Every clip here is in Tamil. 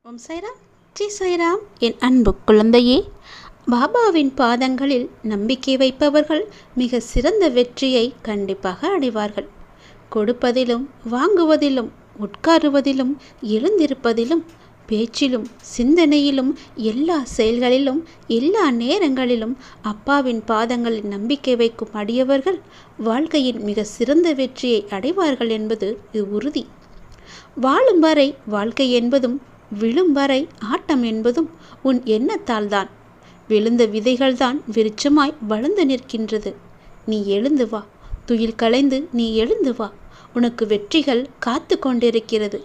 ஓம் சாய்ராம், ஜி சாய்ராம். என் அன்பு குழந்தையே, பாபாவின் பாதங்களில் நம்பிக்கை வைப்பவர்கள் மிக சிறந்த வெற்றியை கண்டிப்பாக அடைவார்கள். கொடுப்பதிலும் வாங்குவதிலும் உட்காருவதிலும் எழுந்திருப்பதிலும் பேச்சிலும் சிந்தனையிலும் எல்லா செயல்களிலும் எல்லா நேரங்களிலும் அப்பாவின் பாதங்களில் நம்பிக்கை வைக்கும் அடியவர்கள் வாழ்க்கையின் மிக சிறந்த வெற்றியை அடைவார்கள் என்பது இது உறுதி. வாழும் வரை வாழ்க்கை என்பதும் விழும் வரை ஆட்டம் என்பதும் உன் எண்ணத்தால் தான். விழுந்த விதைகள்தான் விருட்சமாய் வளர்ந்து நிற்கின்றது. நீ எழுந்து வா, துயில் களைந்து நீ எழுந்து வா. உனக்கு வெற்றிகள் காத்து கொண்டிருக்கிறது.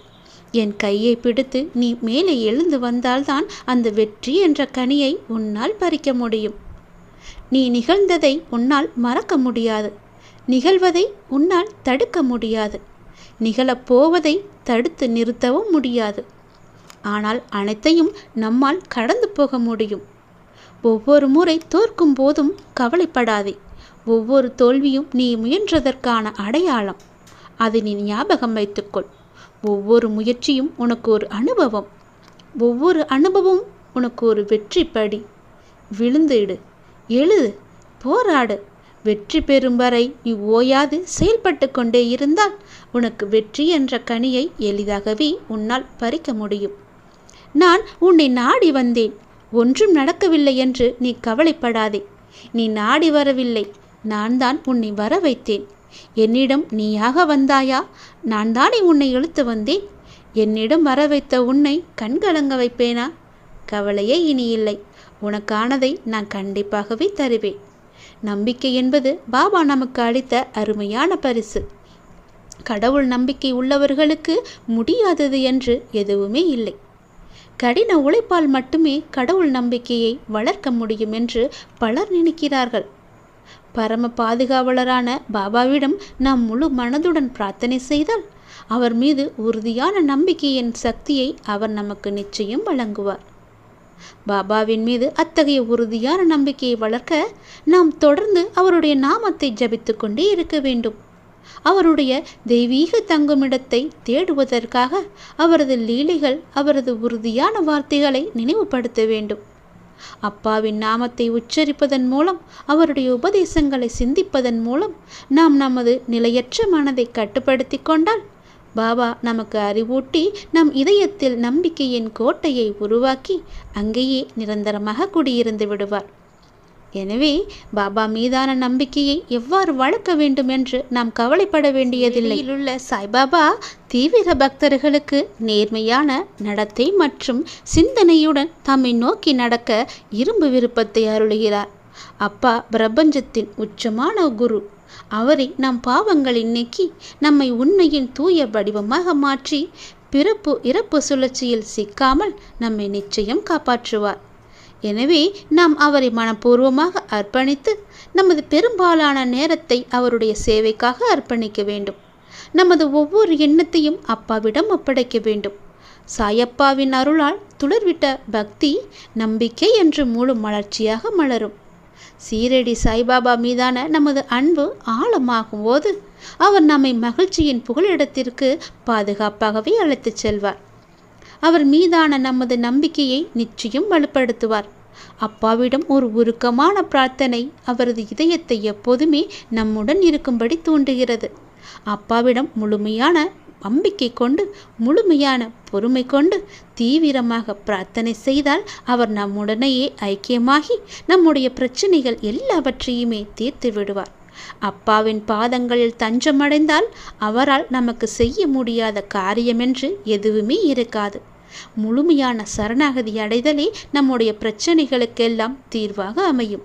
என் கையை பிடித்து நீ மேலே எழுந்து வந்தால்தான் அந்த வெற்றி என்ற கனியை உன்னால் பறிக்க முடியும். நீ நிகழ்ந்ததை உன்னால் மறக்க முடியாது. நிகழ்வதை உன்னால் தடுக்க முடியாது. நிகழப்போவதை தடுத்து நிறுத்தவும் முடியாது. ஆனால் அனைத்தையும் நம்மால் கடந்து போக முடியும். ஒவ்வொரு முறை தோற்கும் போதும் கவலைப்படாதே. ஒவ்வொரு தோல்வியும் நீ முயன்றதற்கான அடையாளம். அதை நீ ஞாபகம் வைத்துக்கொள். ஒவ்வொரு முயற்சியும் உனக்கு ஒரு அனுபவம். ஒவ்வொரு அனுபவமும் உனக்கு ஒரு வெற்றி படி. விழுந்துடு, எழுது, போராடு. வெற்றி பெறும் வரை நீ ஓயாது செயல்பட்டு கொண்டே இருந்தால் உனக்கு வெற்றி என்ற கனியை எளிதாகவே உன்னால் பறிக்க முடியும். நான் உன்னை நாடி வந்தேன். ஒன்றும் நடக்கவில்லை என்று நீ கவலைப்படாதே. நீ நாடி வரவில்லை, நான் தான் உன்னை வர வைத்தேன். என்னிடம் நீயாக வந்தாயா? நான் தானே உன்னை இழுத்து வந்தேன். என்னிடம் வர வைத்த உன்னை கண்கலங்க வைப்பேனா? கவலையே இனி இல்லை. உனக்கானதை நான் கண்டிப்பாகவே தருவேன். நம்பிக்கை என்பது பாபா நமக்கு அளித்த அருமையான பரிசு. கடவுள் நம்பிக்கை உள்ளவர்களுக்கு முடியாதது என்று எதுவுமே இல்லை. கடின உழைப்பால் மட்டுமே கடவுள் நம்பிக்கையை வளர்க்க முடியும் என்று பலர் நினைக்கிறார்கள். பரம பாதுகாவலரான பாபாவிடம் நாம் முழு மனதுடன் பிரார்த்தனை செய்தால் அவர் மீது உறுதியான நம்பிக்கையின் சக்தியை அவர் நமக்கு நிச்சயம் வழங்குவார். பாபாவின் மீது அத்தகைய உறுதியான நம்பிக்கையை வளர்க்க நாம் தொடர்ந்து அவருடைய நாமத்தை ஜபித்து கொண்டே இருக்க வேண்டும். அவருடைய தெய்வீக தங்குமிடத்தை தேடுவதற்காக அவரது லீலைகள், அவரது உறுதியான வார்த்தைகளை நினைவுபடுத்த வேண்டும். அப்பாவின் நாமத்தை உச்சரிப்பதன் மூலம், அவருடைய உபதேசங்களை சிந்திப்பதன் மூலம் நாம் நமது நிலையற்ற மனதை கட்டுப்படுத்தி கொண்டால் பாபா நமக்கு அறிவூட்டி நம் இதயத்தில் நம்பிக்கையின் கோட்டையை உருவாக்கி அங்கேயே நிரந்தரமாக குடியிருந்து விடுவார். எனவே பாபா மீதான நம்பிக்கையை எவ்வாறு வளர்க்க வேண்டும் என்று நாம் கவலைப்பட வேண்டியதில்லை. உள்ள சாய்பாபா தீவிர பக்தர்களுக்கு நேர்மையான நடத்தை மற்றும் சிந்தனையுடன் தம்மை நோக்கி நடக்க இரும்பு விருப்பத்தை அருளுகிறார். அப்பா பிரபஞ்சத்தின் உச்சமான குரு. அவரை நம் பாவங்களை நீக்கி நம்மை உண்மையின் தூய வடிவமாக மாற்றி பிறப்பு இறப்பு சுழற்சியில் சிக்காமல் நம்மை நிச்சயம் காப்பாற்றுவார். எனவே நாம் அவரை மனப்பூர்வமாக அர்ப்பணித்து நமது பெரும்பாலான நேரத்தை அவருடைய சேவைக்காக அர்ப்பணிக்க வேண்டும். நமது ஒவ்வொரு எண்ணத்தையும் அப்பாவிடம் ஒப்படைக்க வேண்டும். சாயப்பாவின் அருளால் துளிர்விட்ட பக்தி நம்பிக்கை என்று முழு மலர்ச்சியாக மலரும். சீரடி சாய்பாபா மீதான நமது அன்பு ஆழமாகும் போது அவர் நம்மை மகிழ்ச்சியின் புகலிடத்திற்கு பாதுகாப்பாகவே அழைத்துச் செல்வார். அவர் மீதான நமது நம்பிக்கையை நிச்சயம் வலுப்படுத்துவார். அப்பாவிடம் ஒரு உருக்கமான பிரார்த்தனை அவரது இதயத்தை எப்போதுமே நம்முடன் இருக்கும்படி தூண்டுகிறது. அப்பாவிடம் முழுமையான நம்பிக்கை கொண்டு, முழுமையான பொறுமை கொண்டு தீவிரமாக பிரார்த்தனை செய்தால் அவர் நம்முடனேயே ஐக்கியமாகி நம்முடைய பிரச்சனைகள் எல்லாவற்றையுமே தீர்த்து விடுவார். அப்பாவின் பாதங்களில் தஞ்சமடைந்தால் அவரால் நமக்கு செய்ய முடியாத காரியமென்று எதுவுமே இருக்காது. முழுமையான சரணாகதி அடைதலே நம்முடைய பிரச்சனைகளுக்கெல்லாம் தீர்வாக அமையும்.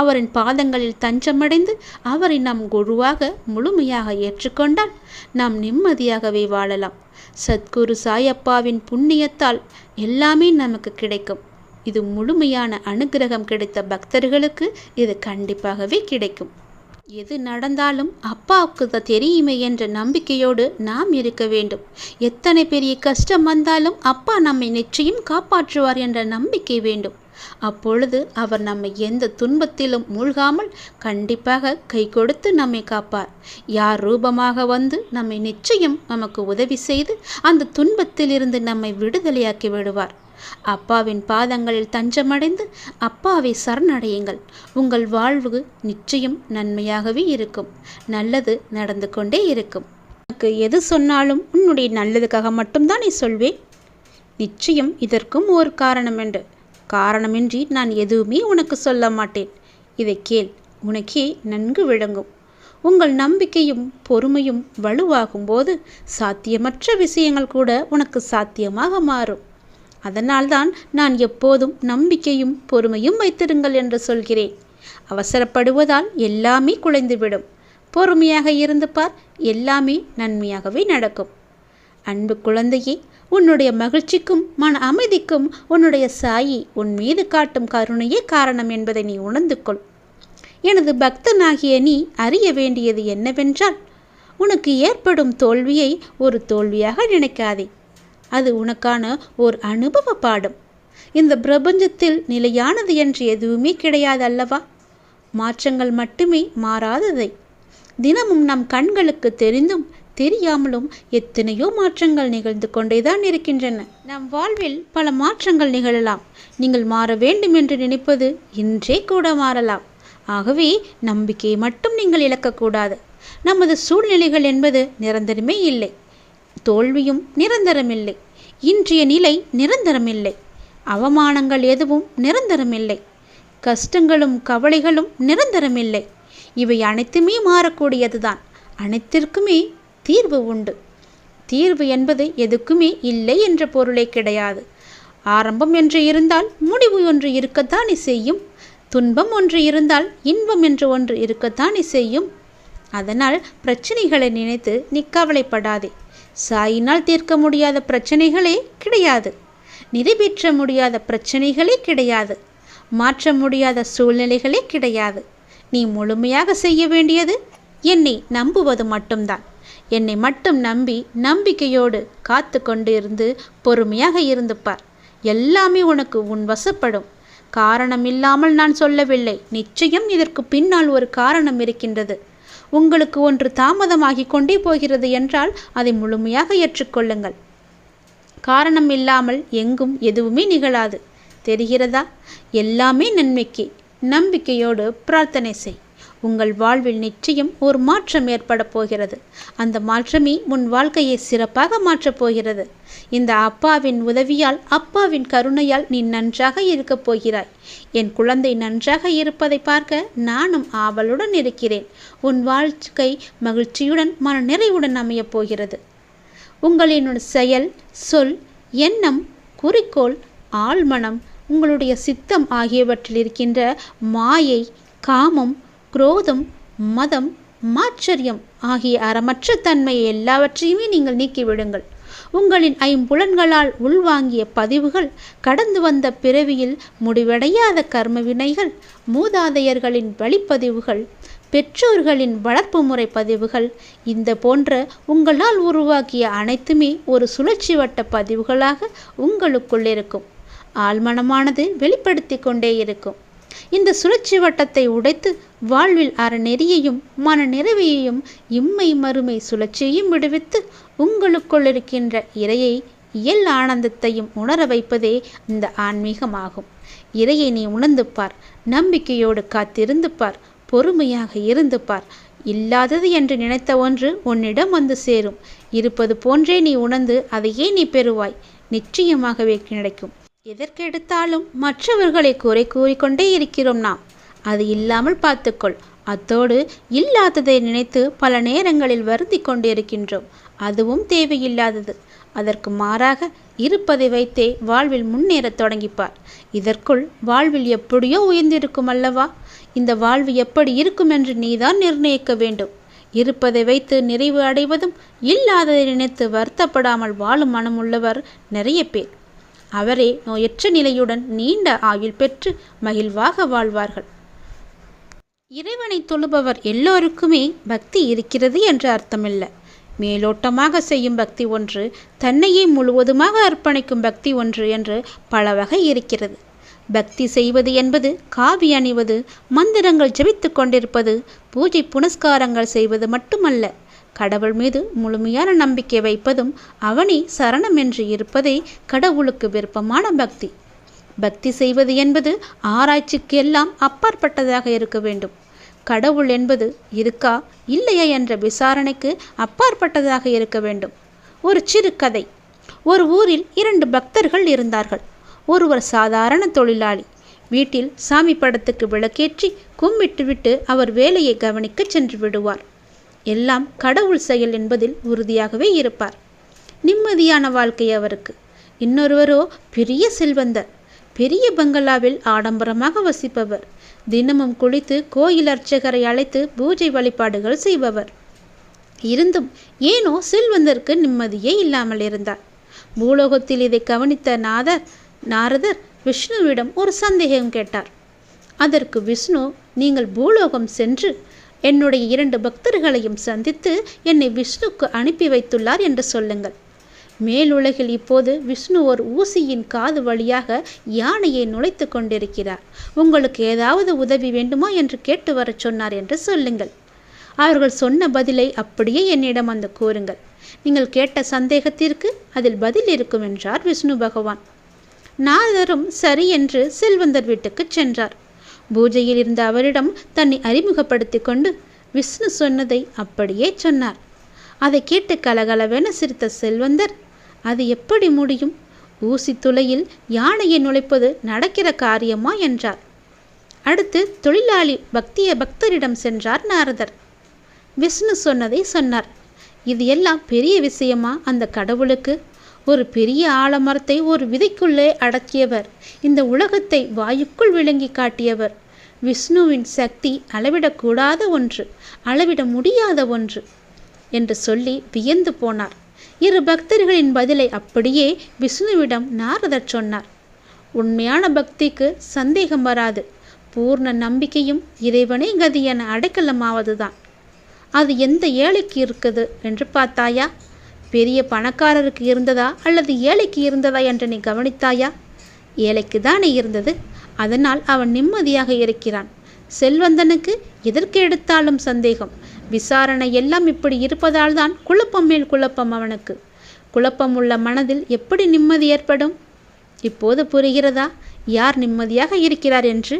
அவரின் பாதங்களில் தஞ்சமடைந்து அவரை நம் குருவாக முழுமையாக ஏற்றுக்கொண்டால் நாம் நிம்மதியாகவே வாழலாம். சத்குரு சாயப்பாவின் புண்ணியத்தால் எல்லாமே நமக்கு கிடைக்கும். இது முழுமையான அனுகிரகம் கிடைத்த பக்தர்களுக்கு இது கண்டிப்பாகவே கிடைக்கும். எது நடந்தாலும் அப்பாவுக்கு தெரியுமே என்ற நம்பிக்கையோடு நாம் இருக்க வேண்டும். எத்தனை பெரிய கஷ்டம் வந்தாலும் அப்பா நம்மை நிச்சயம் காப்பாற்றுவார் என்ற நம்பிக்கை வேண்டும். அப்பொழுது அவர் நம்மை எந்த துன்பத்திலும் மூழ்காமல் கண்டிப்பாக கை கொடுத்து நம்மை காப்பார். யார் ரூபமாக வந்து நம்மை நிச்சயம் நமக்கு உதவி செய்து அந்த துன்பத்திலிருந்து நம்மை விடுதலையாக்கி விடுவார். அப்பாவின் பாதங்களில் தஞ்சமடைந்து அப்பாவை சரணடையுங்கள். உங்கள் வாழ்வு நிச்சயம் நன்மையாகவே இருக்கும். நல்லது நடந்து கொண்டே இருக்கும். உனக்கு எது சொன்னாலும் உன்னுடைய நல்லதுக்காக மட்டும்தான் நீ சொல்வேன். நிச்சயம் இதற்கும் ஒரு காரணம் என்று. காரணமின்றி நான் எதுவுமே உனக்கு சொல்ல மாட்டேன். இதை கேள், உனக்கே நன்கு விளங்கும். உங்கள் நம்பிக்கையும் பொறுமையும் வலுவாகும் போது சாத்தியமற்ற விஷயங்கள் கூட உனக்கு சாத்தியமாக மாறும். அதனால்தான் நான் எப்போதும் நம்பிக்கையும் பொறுமையும் வைத்திருங்கள் என்று சொல்கிறேன். அவசரப்படுவதால் எல்லாமே குலைந்துவிடும். பொறுமையாக இருந்து பார், எல்லாமே நன்மையாகவே நடக்கும். அன்பு குழந்தையே, உன்னுடைய மகிழ்ச்சிக்கும் மன அமைதிக்கும் உன்னுடைய சாயி உன் மீது காட்டும் கருணையே காரணம் என்பதை நீ உணர்ந்து கொள். எனது பக்தனாகிய நீ அறிய வேண்டியது என்னவென்றால், உனக்கு ஏற்படும் தோல்வியை ஒரு தோல்வியாக நினைக்காதே. அது உனக்கான ஓர் அனுபவ பாடம். இந்த பிரபஞ்சத்தில் நிலையானது என்று எதுவுமே கிடையாது அல்லவா? மாற்றங்கள் மட்டுமே மாறாததை. தினமும் நம் கண்களுக்கு தெரிந்தும் தெரியாமலும் எத்தனையோ மாற்றங்கள் நிகழ்ந்து கொண்டேதான் இருக்கின்றன. நம் வாழ்வில் பல மாற்றங்கள் நிகழலாம். நீங்கள் மாற வேண்டும் என்று நினைப்பது இன்றே கூட மாறலாம். ஆகவே நம்பிக்கையை மட்டும் நீங்கள் இழக்கக்கூடாது. நமது சூழ்நிலைகள் என்பது நிரந்தரமே இல்லை. தோல்வியும் நிரந்தரமில்லை. இன்றைய நிலை நிரந்தரமில்லை. அவமானங்கள் எதுவும் நிரந்தரமில்லை. கஷ்டங்களும் கவலைகளும் நிரந்தரமில்லை. இவை அனைத்துமே மாறக்கூடியதுதான். அனைத்திற்குமே தீர்வு உண்டு. தீர்வு என்பது எதுக்குமே இல்லை என்ற பொருளே கிடையாது. ஆரம்பம் என்று இருந்தால் முடிவு ஒன்று இருக்கத்தானே செய்யும். துன்பம் ஒன்று இருந்தால் இன்பம் என்று ஒன்று இருக்கத்தானே செய்யும். அதனால் பிரச்சனைகளை நினைத்து நீ கவலைப்படாதே. சாயினால் தீர்க்க முடியாத பிரச்சனைகளே கிடையாது. நிறைவேற்ற முடியாத பிரச்சனைகளே கிடையாது. மாற்ற முடியாத சூழ்நிலைகளே கிடையாது. நீ முழுமையாக செய்ய வேண்டியது என்னை நம்புவது மட்டும்தான். என்னை மட்டும் நம்பி நம்பிக்கையோடு காத்து கொண்டு இருந்து பொறுமையாக இருந்து பார். எல்லாமே உனக்கு உன் வசப்படும். காரணம் இல்லாமல் நான் சொல்லவில்லை. நிச்சயம் இதற்கு பின்னால் ஒரு காரணம் இருக்கின்றது. உங்களுக்கு ஒன்று தாமதமாகி கொண்டே போகிறது என்றால் அதை முழுமையாக ஏற்றுக்கொள்ளுங்கள். காரணம் இல்லாமல் எங்கும் எதுவுமே நிகழாது. தெரிகிறதா? எல்லாமே நன்மைக்கு. நம்பிக்கையோடு பிரார்த்தனை செய். உங்கள் வாழ்வில் நிச்சயம் ஒரு மாற்றம் ஏற்பட போகிறது. அந்த மாற்றமே உன் வாழ்க்கையை சிறப்பாக மாற்றப் போகிறது. இந்த அப்பாவின் உதவியால், அப்பாவின் கருணையால் நீ நன்றாக இருக்கப் போகிறாய். என் குழந்தை நன்றாக இருப்பதை பார்க்க நானும் ஆவலுடன் இருக்கிறேன். உன் வாழ்க்கை மகிழ்ச்சியுடன் மன நிறைவுடன் அமையப் போகிறது. உங்களின் செயல், சொல், எண்ணம், குறிக்கோள், ஆழ்மனம், உங்களுடைய சித்தம் ஆகியவற்றில் இருக்கின்ற மாயை, காமம், குரோதம், மதம், மாச்சரியம் ஆகிய அறமற்ற தன்மையை எல்லாவற்றையுமே நீங்கள் நீக்கிவிடுங்கள். உங்களின் ஐம்புலன்களால் உள்வாங்கிய பதிவுகள், கடந்து வந்த பிறவியில் முடிவடையாத கர்ம வினைகள், மூதாதையர்களின் வழிப்பதிவுகள், பெற்றோர்களின் வளர்ப்பு முறை பதிவுகள், இந்த போன்ற உங்களால் உருவாக்கிய அனைத்துமே ஒரு சுழற்சி வட்ட பதிவுகளாக உங்களுக்குள் இருக்கும். ஆழ்மனமானது வெளிப்படுத்தி கொண்டே இருக்கும். இந்த சுழற்சி வட்டத்தை உடைத்து வாழ்வில் அறநெறியையும் மன நிறைவையையும் இம்மை மறுமை சுழற்சியையும் விடுவித்து உங்களுக்குள் இருக்கின்ற இறையை, இயல் ஆனந்தத்தையும் உணர வைப்பதே இந்த ஆன்மீகமாகும். இறையை நீ உணர்ந்து பார். நம்பிக்கையோடு காத்திருந்து பார். பொறுமையாக இருந்து பார். இல்லாதது என்று நினைத்த ஒன்று உன்னிடம் வந்து சேரும். இருப்பது போன்றே நீ உணர்ந்து அதையே நீ பெறுவாய். நிச்சயமாகவே கிடைக்கும். எதற்கெடுத்தாலும் மற்றவர்களை குறை கூறிக்கொண்டே இருக்கிறோம் நாம். அது இல்லாமல் பார்த்துக்கொள். அத்தோடு இல்லாததை நினைத்து பல நேரங்களில் வருந்தி கொண்டிருக்கின்றோம். அதுவும் தேவையில்லாதது. அதற்கு மாறாக இருப்பதை வைத்தே வாழ்வில் முன்னேறத் தொடங்கிப்பார். இதற்குள் வாழ்வில் எப்படியோ உயர்ந்திருக்கும் அல்லவா? இந்த வாழ்வு எப்படி இருக்கும் என்று நீதான் நிர்ணயிக்க வேண்டும். இருப்பதை வைத்து நிறைவு அடைவதும், இல்லாததை நினைத்து வருத்தப்படாமல் வாழும் மனமுள்ளவர் நிறைய பேர். அவரே நோயற்ற நிலையுடன் நீண்ட ஆயுள் பெற்று மகிழ்வாக வாழ்வார்கள். இறைவனை தொழுபவர் எல்லோருக்குமே பக்தி இருக்கிறது என்று அர்த்தமில்லை. மேலோட்டமாக செய்யும் பக்தி ஒன்று, தன்னையே முழுவதுமாக அர்ப்பணிக்கும் பக்தி ஒன்று என்று பல வகை இருக்கிறது. பக்தி செய்வது என்பது காவி அணிவது, மந்திரங்கள் ஜெபித்து கொண்டிருப்பது, பூஜை புனஸ்காரங்கள் செய்வது மட்டுமல்ல. கடவுள் மீது முழுமையான நம்பிக்கை வைப்பதும் அவனே சரணம் என்று இருப்பதே கடவுளுக்கு விருப்பமான பக்தி. பக்தி செய்வது என்பது ஆராய்ச்சிக்கு எல்லாம் அப்பாற்பட்டதாக இருக்க வேண்டும். கடவுள் என்பது இருக்கா இல்லையா என்ற விசாரணைக்கு அப்பாற்பட்டதாக இருக்க வேண்டும். ஒரு சிறு கதை. ஒரு ஊரில் 2 பக்தர்கள் இருந்தார்கள். ஒருவர் சாதாரண தொழிலாளி. வீட்டில் சாமி படத்துக்கு விளக்கேற்றி கும்பிட்டுவிட்டு அவர் வேலையை கவனிக்க சென்று விடுவார். எல்லாம் கடவுள் செயல் என்பதில் உறுதியாகவே இருப்பார். நிம்மதியான வாழ்க்கை அவருக்கு. இன்னொருவரோ பெரிய செல்வந்தர். பெரிய பங்களாவில் ஆடம்பரமாக வசிப்பவர். தினமும் குளித்து கோயில் அர்ச்சகரை அழைத்து பூஜை வழிபாடுகள் செய்பவர். இருந்தும் ஏனோ செல்வந்தருக்கு நிம்மதியே இல்லாமல் இருந்தார். பூலோகத்தில் இதை கவனித்த நாரதர் விஷ்ணுவிடம் ஒரு சந்தேகம் கேட்டார். அதற்கு விஷ்ணு, நீங்கள் பூலோகம் சென்று என்னுடைய 2 பக்தர்களையும் சந்தித்து என்னை விஷ்ணுக்கு அனுப்பி வைத்துள்ளார் என்று சொல்லுங்கள். மேலுலகில் இப்போது விஷ்ணு ஒரு ஊசியின் காது வழியாக யானையை நுழைத்து கொண்டிருக்கிறார். உங்களுக்கு ஏதாவது உதவி வேண்டுமா என்று கேட்டு வரச் சொன்னார் என்று சொல்லுங்கள். அவர்கள் சொன்ன பதிலை அப்படியே என்னிடம் வந்து கூறுங்கள். நீங்கள் கேட்ட சந்தேகத்திற்கு அதில் பதில் இருக்கும் என்றார் விஷ்ணு பகவான். நாரதரும் சரி என்று செல்வந்தர் வீட்டுக்கு சென்றார். பூஜையில் இருந்த அவரிடம் தன்னை அறிமுகப்படுத்தி கொண்டு விஷ்ணு சொன்னதை அப்படியே சொன்னார். அதை கேட்டு கலகலவென சிரித்த செல்வந்தர், அது எப்படி முடியும்? ஊசி துளையில் யானையை நுழைப்பது நடக்கிற காரியமா என்றார். அடுத்து தொழிலாளி பக்தரிடம் சென்றார் நாரதர். விஷ்ணு சொன்னதை சொன்னார். இது எல்லாம் பெரிய விஷயமா அந்த கடவுளுக்கு? ஒரு பெரிய ஆலமரத்தை ஒரு விதைக்குள்ளே அடக்கியவர், இந்த உலகத்தை வாயுக்குள் விளங்கி காட்டியவர். விஷ்ணுவின் சக்தி அளவிடக்கூடாத ஒன்று, அளவிட முடியாத ஒன்று என்று சொல்லி வியந்து போனார். 2 பக்தர்களின் பதிலை அப்படியே விஷ்ணுவிடம் நாரதர் சொன்னார். உண்மையான பக்திக்கு சந்தேகம் வராது. பூர்ண நம்பிக்கையும் இறைவனே கதி என அடைக்கலமாவதுதான். அது எந்த ஏழைக்கு இருக்குது என்று பார்த்தாயா? பெரிய பணக்காரருக்கு இருந்ததா அல்லது ஏழைக்கு இருந்ததா என்று நீ கவனித்தாயா? ஏழைக்கு தானே இருந்தது. அதனால் அவன் நிம்மதியாக இருக்கிறான். செல்வந்தனுக்கு எதற்கு எடுத்தாலும் சந்தேகம். விசாரணை எல்லாம் இப்படி இருப்பதால் தான் குழப்பம் மேல் குழப்பம் அவனுக்கு. குழப்பம் உள்ள மனதில் எப்படி நிம்மதி ஏற்படும்? இப்போது புரிகிறதா யார் நிம்மதியாக இருக்கிறார் என்று?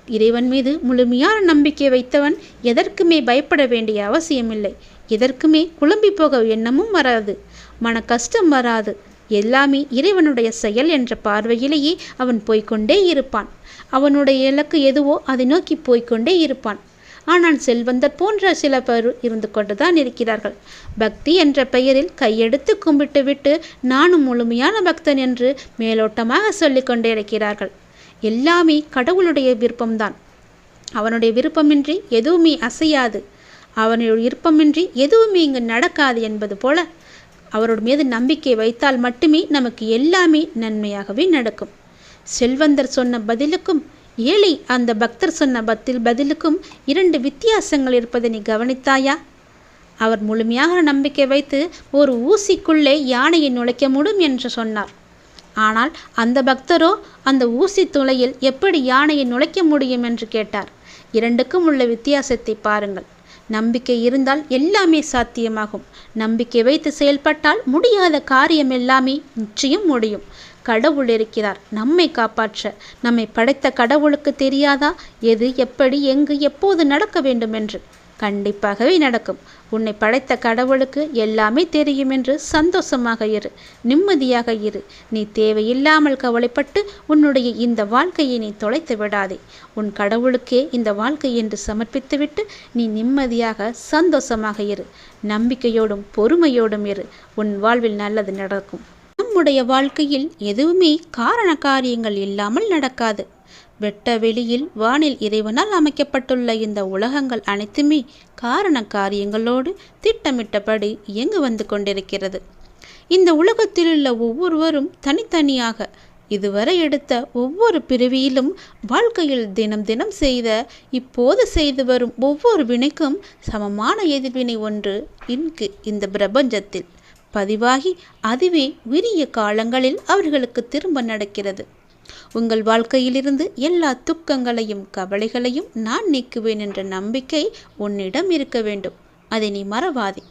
இறைவன் மீது முழுமையான நம்பிக்கை வைத்தவன் எதற்குமே பயப்பட வேண்டிய அவசியமில்லை. எதற்குமே குழம்பி போக எண்ணமும் வராது. மன கஷ்டம் வராது. எல்லாமே இறைவனுடைய செயல் என்ற பார்வையிலேயே அவன் போய்கொண்டே இருப்பான். அவனுடைய இலக்கு எதுவோ அதை நோக்கி போய்கொண்டே இருப்பான். ஆனால் செல்வந்தர் போன்ற சில பேர் இருந்து கொண்டுதான் இருக்கிறார்கள். பக்தி என்ற பெயரில் கையெடுத்து கும்பிட்டு விட்டு நானும் முழுமையான பக்தன் என்று மேலோட்டமாக சொல்லிக் கொண்டே இருக்கிறார்கள். எல்லாமே கடவுளுடைய விருப்பம்தான். அவனுடைய விருப்பமின்றி எதுவுமே அசையாது. அவனுடைய விருப்பமின்றி எதுவுமே இங்கு நடக்காது என்பது போல அவரோட மீது நம்பிக்கை வைத்தால் மட்டுமே நமக்கு எல்லாமே நன்மையாகவே நடக்கும். செல்வந்தர் சொன்ன பதிலுக்கும் ஏழை அந்த பக்தர் சொன்ன பதிலுக்கும் 2 வித்தியாசங்கள் இருப்பதை நீ கவனித்தாயா? அவர் முழுமையாக நம்பிக்கை வைத்து ஒரு ஊசிக்குள்ளே யானையை நுழைக்க முடியும் என்று சொன்னார். ஆனால் அந்த பக்தரோ அந்த ஊசி துளையில் எப்படி யானையை நுழைக்க முடியும் என்று கேட்டார். 2க்கும் உள்ள வித்தியாசத்தை பாருங்கள். நம்பிக்கை இருந்தால் எல்லாமே சாத்தியமாகும். நம்பிக்கை வைத்து செயல்பட்டால் முடியாத காரியம் எல்லாமே நிச்சயம் முடியும். கடவுள் இருக்கிறார் நம்மை காப்பாற்ற. நம்மை படைத்த கடவுளுக்கு தெரியாதா எது எப்படி எங்கு எப்போது நடக்க வேண்டும் என்று? கண்டிப்பாகவே நடக்கும். உன்னை படைத்த கடவுளுக்கு எல்லாமே தெரியும் என்று சந்தோஷமாக இரு, நிம்மதியாக இரு. நீ தேவையில்லாமல் கவலைப்பட்டு உன்னுடைய இந்த வாழ்க்கையை நீ தொலைத்து விடாதே. உன் கடவுளுக்கே இந்த வாழ்க்கை என்று சமர்ப்பித்துவிட்டு நீ நிம்மதியாக சந்தோஷமாக இரு. நம்பிக்கையோடும் பொறுமையோடும் இரு. உன் வாழ்வில் நல்லது நடக்கும். நம்முடைய வாழ்க்கையில் எதுவுமே காரண காரியங்கள் இல்லாமல் நடக்காது. வெட்ட வெளியில் வானில் இறைவனால் அமைக்கப்பட்டுள்ள இந்த உலகங்கள் அனைத்துமே காரண காரியங்களோடு திட்டமிட்டபடி இயங்கு வந்து கொண்டிருக்கிறது. இந்த உலகத்தில் உள்ள ஒவ்வொருவரும் தனித்தனியாக இதுவரை எடுத்த ஒவ்வொரு பிறவியிலும் வாழ்க்கையில் தினம் தினம் செய்த இப்போது செய்து வரும் ஒவ்வொரு வினைக்கும் சமமான எதிர்வினை ஒன்று இங்கு இந்த பிரபஞ்சத்தில் பதிவாகி அதுவே உரிய காலங்களில் அவர்களுக்கு திரும்ப நடக்கிறது. உங்கள் வாழ்க்கையிலிருந்து எல்லா துக்கங்களையும் கவலைகளையும் நான் நீக்குவேன் என்ற நம்பிக்கை உன்னிடம் இருக்க வேண்டும். அதை நீ மறவாதே.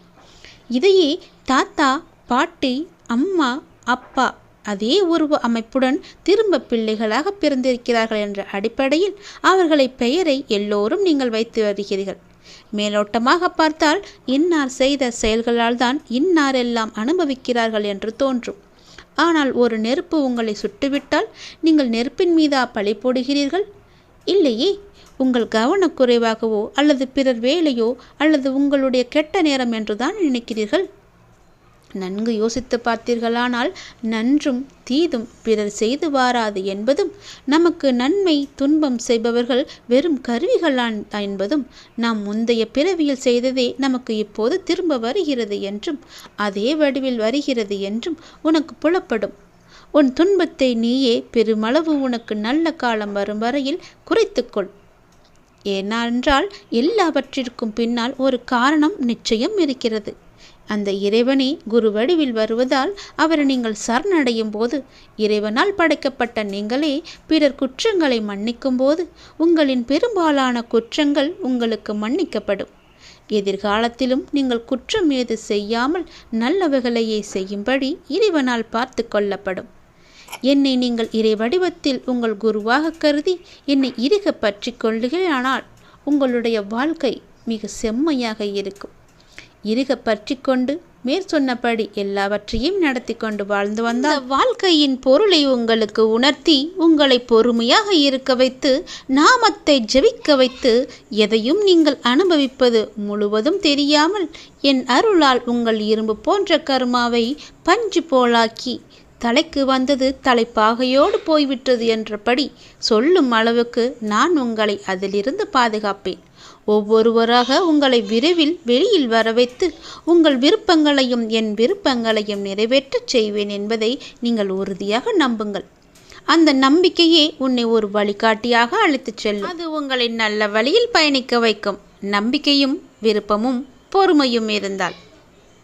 இதையே தாத்தா, பாட்டி, அம்மா, அப்பா அதே உருவ அமைப்புடன் திரும்ப பிள்ளைகளாக பிறந்திருக்கிறார்கள் என்ற அடிப்படையில் அவர்களை பெயரை எல்லோரும் நீங்கள் வைத்து வருகிறீர்கள். மேலோட்டமாக பார்த்தால் இன்னார் செய்த செயல்களால் தான் இன்னாரெல்லாம் அனுபவிக்கிறார்கள் என்று தோன்றும். ஆனால் ஒரு நெருப்பு உங்களை சுட்டுவிட்டால் நீங்கள் நெருப்பின் மீதா பழி போடுகிறீர்கள்? இல்லையே. உங்கள் கவனக்குறைவாகவோ அல்லது பிறர் வேலையோ அல்லது உங்களுடைய கெட்ட நேரம் என்றுதான் நினைக்கிறீர்கள். நன்கு யோசித்து பார்த்தீர்களானால் நன்றும் தீதும் பிறர் செய்து வாராது என்பதும், நமக்கு நன்மை துன்பம் செய்பவர்கள் வெறும் கருவிகளான் என்பதும், நாம் முந்தைய பிறவியில் செய்ததே நமக்கு இப்போது திரும்ப வருகிறது என்றும் அதே வடிவில் வருகிறது என்றும் உனக்கு புலப்படும். உன் துன்பத்தை நீயே பெருமளவு உனக்கு நல்ல காலம் வரும் வரையில் குறைத்துக்கொள். ஏனென்றால் எல்லாவற்றிற்கும் பின்னால் ஒரு காரணம் நிச்சயம் இருக்கிறது. அந்த இறைவனே குரு வடிவில் வருவதால் அவரை நீங்கள் சரணடையும் போது, இறைவனால் படைக்கப்பட்ட நீங்களே பிறர் குற்றங்களை மன்னிக்கும் போது உங்களின் பெரும்பாலான குற்றங்கள் உங்களுக்கு மன்னிக்கப்படும். எதிர்காலத்திலும் நீங்கள் குற்றம் ஏது செய்யாமல் நல்லவைகளையே செய்யும்படி இறைவனால் பார்த்து கொள்ளப்படும். என்னை நீங்கள் இறை வடிவத்தில் உங்கள் குருவாக கருதி என்னை இறுக பற்றி கொள்ளுகிறானால் உங்களுடைய வாழ்க்கை மிக செம்மையாக இருக்கும். இறுக பற்றி கொண்டு மேற்சொன்னபடி எல்லாவற்றையும் நடத்தி கொண்டு வாழ்ந்து வந்தால் வாழ்க்கையின் பொருளை உங்களுக்கு உணர்த்தி உங்களை பொறுமையாக இருக்க வைத்து நாமத்தை ஜெபிக்க வைத்து எதையும் நீங்கள் அனுபவிப்பது முழுவதும் தெரியாமல் என் அருளால் உங்கள் இரும்பு போன்ற கர்மாவை பஞ்சு போலாக்கி தலைக்கு வந்தது தலைப்பாகையோடு போய்விட்டது என்றபடி சொல்லும் அளவுக்கு நான் உங்களை அதிலிருந்து பாதுகாப்பேன். ஒவ்வொருவராக உங்களை விரைவில் வெளியில் வர வைத்து உங்கள் விருப்பங்களையும் என் விருப்பங்களையும் நிறைவேற்றச் செய்வேன் என்பதை நீங்கள் உறுதியாக நம்புங்கள். அந்த நம்பிக்கையே உன்னை ஒரு வழிகாட்டியாக அழைத்துச் செல்லும். அது உங்களை நல்ல வழியில் பயணிக்க வைக்கும். நம்பிக்கையும் விருப்பமும் பொறுமையும் இருந்தால்.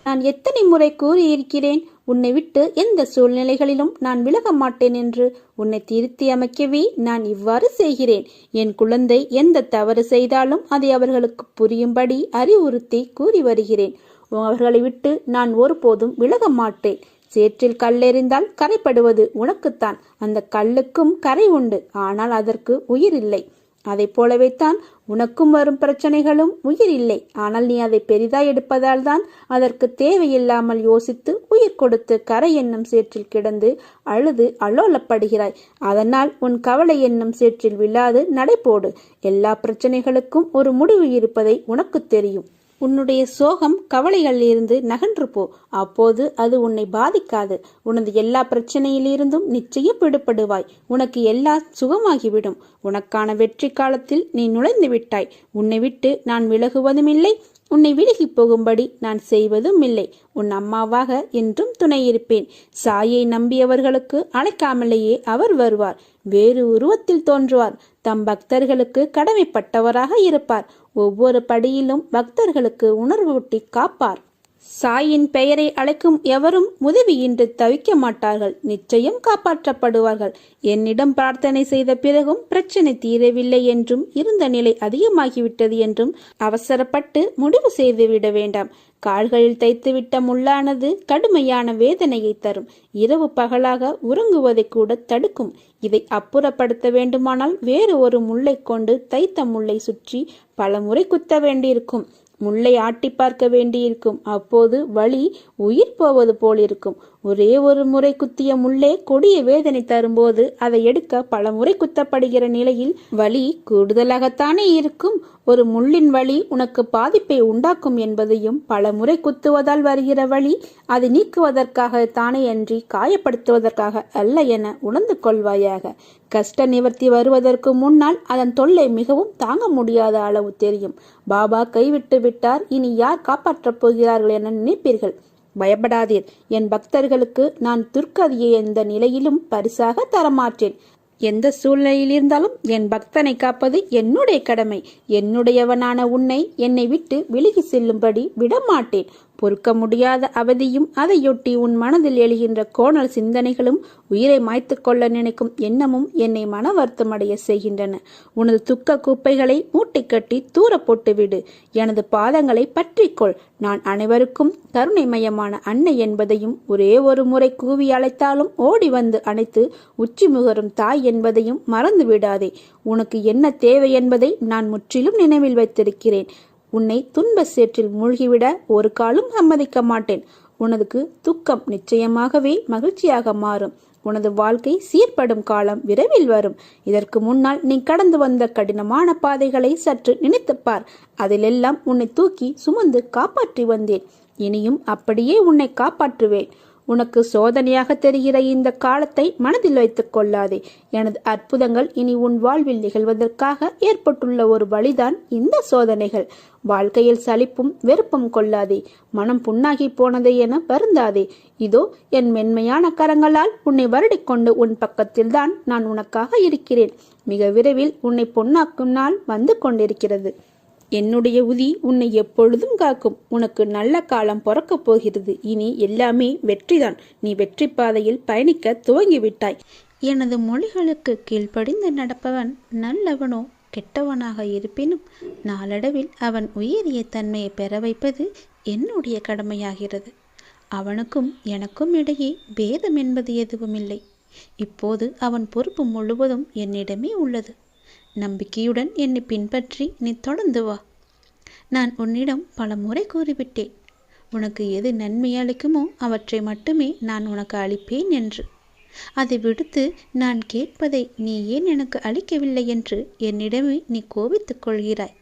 நான் எத்தனை முறை கூறியிருக்கிறேன், உன்னை விட்டு எந்த சூழ்நிலைகளிலும் நான் விலக மாட்டேன் என்று. உன்னை திருத்தி அமைக்கவே நான் இவ்வாறு செய்கிறேன். என் குழந்தை எந்த தவறு செய்தாலும் அதை அவர்களுக்கு புரியும்படி அறிவுறுத்தி கூறி வருகிறேன். அவர்களை விட்டு நான் ஒருபோதும் விலக மாட்டேன். சேற்றில் கல்லெறிந்தால் கரைப்படுவது உனக்குத்தான். அந்த கல்லுக்கும் கரை உண்டு, ஆனால் அதற்கு உயிர் இல்லை. அதை போலவேத்தான் உனக்கும் வரும் பிரச்சனைகளும் உயிர் இல்லை, ஆனால் நீ அதை பெரிதாய் எடுப்பதால் தான் அதற்கு தேவையில்லாமல் யோசித்து உயிர் கொடுத்து கரை என்னும் சேற்றில் கிடந்து அழுது அல்லோலப்படுகிறாய். அதனால் உன் கவலை என்னும் சேற்றில் விழாது நடைபோடு. எல்லா பிரச்சனைகளுக்கும் ஒரு முடிவு இருப்பதை உனக்கு தெரியும். உன்னுடைய சோகம் கவலைகளிலிருந்து நகன்று போ. அப்போது அது உன்னை பாதிக்காது. உனது எல்லா பிரச்சனையிலிருந்தும் நிச்சயம் விடுபடுவாய். உனக்கு எல்லாம் சுகமாகிவிடும். உனக்கான வெற்றி காலத்தில் நீ நுழைந்து விட்டாய். உன்னை விட்டு நான் விலகுவதும் இல்லை, உன்னை விலகி போகும்படி நான் செய்வதும் இல்லை. உன் அம்மாவாக என்றும் துணை இருப்பேன். சாயை நம்பியவர்களுக்கு அழைக்காமலேயே அவர் வருவார். வேறு உருவத்தில் தோன்றுவார். தம் பக்தர்களுக்கு கடமைப்பட்டவராக இருப்பார். ஒவ்வொரு படியிலும் பக்தர்களுக்கு உணர்வூட்டி காப்பார். சாயின் பெயரை அழைக்கும் எவரும் உதவியின்றி தவிக்க மாட்டார்கள். நிச்சயம் காப்பாற்றப்படுவார்கள். என்னிடம் பிரார்த்தனை செய்த பிறகும் பிரச்சனை தீரவில்லை என்றும் இருந்த நிலை அதிகமாகிவிட்டது என்றும் அவசரப்பட்டு முடிவு செய்துவிட வேண்டாம். கால்களில் தைத்துவிட்ட முள்ளானது கடுமையான வேதனையை தரும். இரவு பகலாக உறங்குவதை கூட தடுக்கும். இதை அப்புறப்படுத்த வேண்டுமானால் வேறு ஒரு முள்ளை கொண்டு தைத்த முள்ளை சுற்றி பல முறை குத்த வேண்டியிருக்கும். முள்ளை ஆட்டி பார்க்க வேண்டியிருக்கும். அப்போது வலி உயிர் போவது போலிருக்கும். ஒரே ஒரு முறை குத்திய முள்ளே கொடிய வேதனை தரும்போது அதை எடுக்க பல முறை குத்தப்படுகிற நிலையில் வலி கூடுதலாகத்தானே இருக்கும். ஒரு முள்ளின் வலி உனக்கு பாதிப்பை உண்டாக்கும் என்பதையும், பல முறை குத்துவதால் வருகிற வலி அதை நீக்குவதற்காக தானே அன்றி காயப்படுத்துவதற்காக அல்ல என உணர்ந்து கொள்வாயாக. கஷ்ட நிவர்த்தி வருவதற்கு முன்னால் அதன் தொல்லை மிகவும் தாங்க முடியாத அளவு தெரியும். பாபா கைவிட்டு விட்டார், இனி யார் காப்பாற்றப் போகிறார்கள் என நினைப்பீர்கள். பயப்படாதீர். என் பக்தர்களுக்கு நான் துர்க்கதியை எந்த நிலையிலும் பரிசாக தரமாற்றேன். எந்த சூழ்நிலையில் இருந்தாலும் என் பக்தனை காப்பது என்னுடைய கடமை. என்னுடையவனான உன்னை என்னை விட்டு விலகி செல்லும்படி விடமாட்டேன். பொறுக்க முடியாத அவதியும் அதையொட்டி உன் மனதில் எழுகின்ற கோணல் சிந்தனைகளும் உயிரை மாய்த்து கொள்ள நினைக்கும் எண்ணமும் என்னை மன வருத்தமடைய செய்கின்றன. உனது துக்க கூப்பைகளை மூட்டை கட்டி தூர போட்டுவிடு. எனது பாதங்களை பற்றிக்கொள். நான் அனைவருக்கும் கருணைமயமான அன்னை என்பதையும் ஒரே ஒரு முறை கூவி அழைத்தாலும் ஓடி வந்து அணைத்து உச்சி முகரும் தாய் என்பதையும் மறந்து விடாதே. உனக்கு என்ன தேவை என்பதை நான் முற்றிலும் நினைவில் வைத்திருக்கிறேன். உன்னை துன்ப சேற்றில் மூழ்கிவிட ஒரு காலும் சம்மதிக்க மாட்டேன். உனதுக்கு துக்கம் நிச்சயமாகவே மகிழ்ச்சியாக மாறும். உனது வாழ்க்கை சீர்படும் காலம் விரைவில் வரும். இதற்கு முன்னால் நீ கடந்து வந்த கடினமான பாதைகளை சற்று நினைத்துப்பார். அதிலெல்லாம் உன்னை தூக்கி சுமந்து காப்பாற்றி வந்தேன். இனியும் அப்படியே உன்னை காப்பாற்றுவேன். உனக்கு சோதனையாக தெரிகிற இந்த காலத்தை மனதில் வைத்துக் கொள்ளாதே. எனது அற்புதங்கள் இனி உன் வாழ்வில் நிகழ்வதற்காக ஏற்பட்டுள்ள ஒரு வழிதான் இந்த சோதனைகள். வாழ்க்கையில் சலிப்பும் வெறுப்பும் கொள்ளாதே. மனம் புண்ணாகி போனதே என வருந்தாதே. இதோ என் மென்மையான கரங்களால் உன்னை வருடிக்கொண்டு உன் பக்கத்தில்தான் நான் உனக்காக இருக்கிறேன். மிக விரைவில் உன்னை பொன்னாக்கும் நாள் வந்து கொண்டிருக்கிறது. என்னுடைய உதி உன்னை எப்பொழுதும் காக்கும். உனக்கு நல்ல காலம் பிறக்கப் போகிறது. இனி எல்லாமே வெற்றிதான். நீ வெற்றி பாதையில் பயணிக்க துவங்கிவிட்டாய். எனது மொழிகளுக்கு கீழ்ப்படிந்து நடப்பவன் நல்லவனோ கெட்டவனாக இருப்பினும் நாளடைவில் அவன் உயரிய தன்மையை பெற வைப்பது என்னுடைய கடமையாகிறது. அவனுக்கும் எனக்கும் இடையே பேதம் என்பது எதுவுமில்லை. இப்போது அவன் பொறுப்பு முழுவதும் என்னிடமே உள்ளது. நம்பிக்கையுடன் என்னை பின்பற்றி நீ தொடர்ந்து வா. நான் உன்னிடம் பல முறை கூறிவிட்டேன், உனக்கு எது நன்மை அளிக்குமோ அவற்றை மட்டுமே நான் உனக்கு அளிப்பேன் என்று. அதை விடுத்து நான் கேட்பதை நீ ஏன் எனக்கு அளிக்கவில்லை என்று என்னிடமே நீ கோபித்துக் கொள்கிறாய்.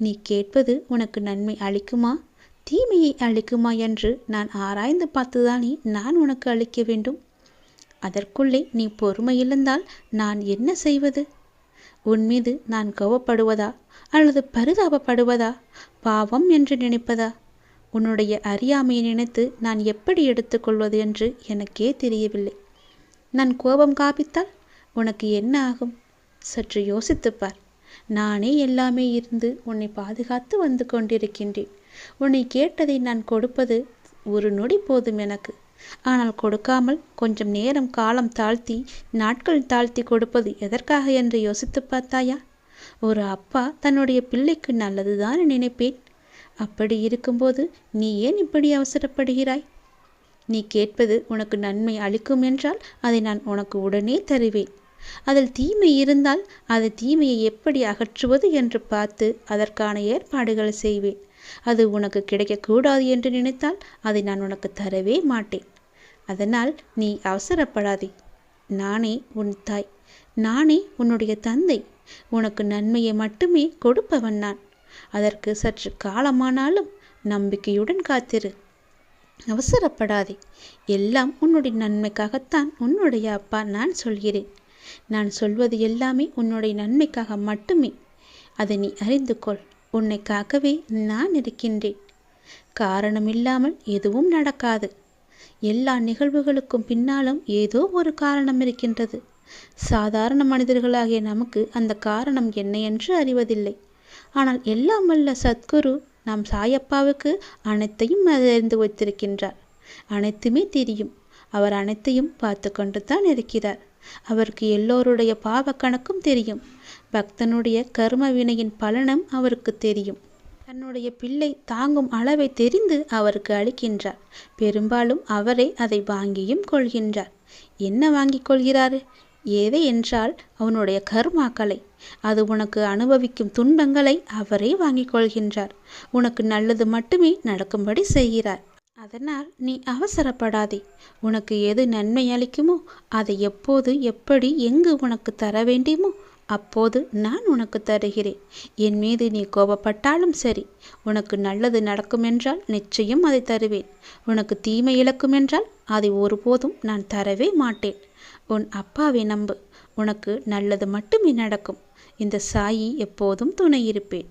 நீ கேட்பது உனக்கு நன்மை அளிக்குமா தீமையை அளிக்குமா என்று நான் ஆராய்ந்து பார்த்துதானே நான் உனக்கு அளிக்க வேண்டும். அதற்குள்ளே நீ பொறுமை இழந்தால் நான் என்ன செய்வது? உன் மீது நான் கோபப்படுவதா அல்லது பரிதாபப்படுவதா, பாவம் என்று நினைப்பதா? உன்னுடைய அறியாமையை நினைத்து நான் எப்படி எடுத்துக்கொள்வது என்று எனக்கே தெரியவில்லை. நான் கோபம் காப்பித்தால் உனக்கு என்ன ஆகும்? சற்று யோசித்துப்பார். நானே எல்லாமே இருந்து உன்னை பாதுகாத்து வந்து கொண்டிருக்கின்றேன். உன்னை கேட்டதை நான் கொடுப்பது ஒரு நொடி போதும் எனக்கு. ஆனால் கொடுக்காமல் கொஞ்சம் நேரம் காலம் தாழ்த்தி நாட்கள் தாழ்த்தி கொடுப்பது எதற்காக என்று யோசித்து பார்த்தாயா? ஒரு அப்பா தன்னுடைய பிள்ளைக்கு நல்லதுதான் நினைப்பேன். அப்படி இருக்கும்போது நீ ஏன் இப்படி அவசரப்படுகிறாய்? நீ கேட்பது உனக்கு நன்மை அளிக்கும் என்றால் அதை நான் உனக்கு உடனே தருவேன். அதில் தீமை இருந்தால் அது தீமையை எப்படி அகற்றுவது என்று பார்த்து அதற்கான ஏற்பாடுகள் செய்வேன். அது உனக்கு கிடைக்கக்கூடாது என்று நினைத்தால் அதை நான் உனக்கு தரவே மாட்டேன். அதனால் நீ அவசரப்படாதே. நானே உன் தாய், நானே உன்னுடைய தந்தை. உனக்கு நன்மையை மட்டுமே கொடுப்பவன் நான். அதற்கு சற்று காலமானாலும் நம்பிக்கையுடன் காத்திரு. அவசரப்படாதே. எல்லாம் உன்னுடைய நன்மைக்காகத்தான் உன்னுடைய அப்பா நான் சொல்கிறேன். நான் சொல்வது எல்லாமே உன்னுடைய நன்மைக்காக மட்டுமே. அதை நீ அறிந்து கொள். உன்னை காக்கவே நான் இருக்கின்றேன். காரணமில்லாமல் எதுவும் நடக்காது. எல்லா நிகழ்வுகளுக்கும் பின்னாலும் ஏதோ ஒரு காரணம் இருக்கின்றது. சாதாரண மனிதர்களாகிய நமக்கு அந்த காரணம் என்ன என்று அறிவதில்லை. ஆனால் எல்லாம் வல்ல சத்குரு நாம் சாயப்பாவுக்கு அனைத்தையும் அறிந்து வைத்திருக்கின்றார். அனைத்துமே தெரியும். அவர் அனைத்தையும் பார்த்து கொண்டு தான் இருக்கிறார். அவருக்கு எல்லோருடைய பாவ கணக்கும் தெரியும். பக்தனுடைய கர்ம வினையின் பலனும் அவருக்கு தெரியும். தன்னுடைய பிள்ளை தாங்கும் அளவை தெரிந்து அவருக்கு அளிக்கின்றார். பெரும்பாலும் அவரே அதை வாங்கியும் கொள்கின்றார். என்ன வாங்கிக் கொள்கிறார்? ஏதை என்றால் அவனுடைய கர்மாக்களை, அது உனக்கு அனுபவிக்கும் துன்பங்களை அவரே வாங்கிக் கொள்கின்றார். உனக்கு நல்லது மட்டுமே நடக்கும்படி செய்கிறார். அதனால் நீ அவசரப்படாதே. உனக்கு எது நன்மை அளிக்குமோ அதை எப்போது எப்படி எங்கு உனக்கு தர வேண்டுமோ அப்போது நான் உனக்கு தருகிறேன். என் மீது நீ கோபப்பட்டாலும் சரி, உனக்கு நல்லது நடக்கும் என்றால் நிச்சயம் அதை தருவேன். உனக்கு தீமை இழக்கும் என்றால் அதை ஒருபோதும் நான் தரவே மாட்டேன். உன் அப்பாவை நம்பு. உனக்கு நல்லது மட்டுமே நடக்கும். இந்த சாயி எப்போதும் துணை இருப்பேன்.